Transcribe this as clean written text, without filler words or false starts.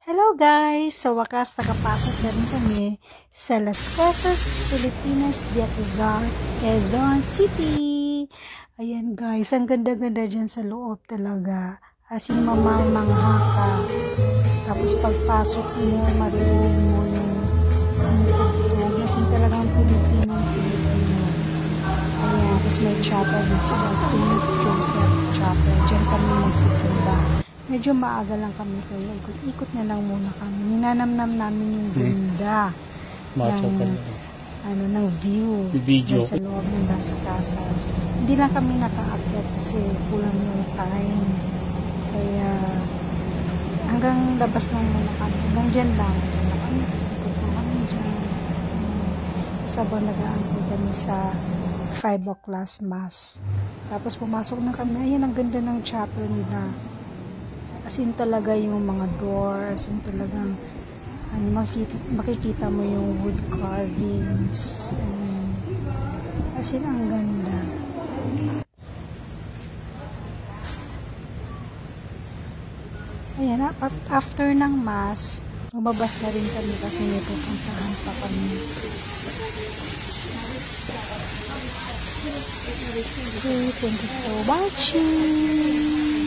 Hello guys! Sa wakas, nakapasok na rin kami sa Las Casas, Filipinas de Acuzar, Quezon City. Ayan guys, ang ganda-ganda dyan sa loob talaga. As in, mamamangha ka. Tapos pagpasok mo, maririnig mo yung tugtog. As in, talagang Pilipino. Ayan, tapos may chapel din sila, St. Joseph Chapel. Diyan kami magsisimba. Medyo maaga lang kami, kaya ikot-ikot na lang muna kami. Ninanamnam namin yung ganda ng view sa loob ng Las Casas. Hindi lang kami nakaakyat kasi kulang yung time. Kaya hanggang labas lang muna kami. Hanggang dyan lang. Ikot na kami dyan. Sabang nag-aantay kami sa 5 o'clock mass. Tapos pumasok na kami. Ayan, ang ganda ng chapel nila. As in talaga yung mga doors, and talagang makikita mo yung wood carvings. As in, ang ganda. Ayan, after ng mass, lumabas na rin kami kasi may pupuntahan pa kami. Okay, thank you for watching.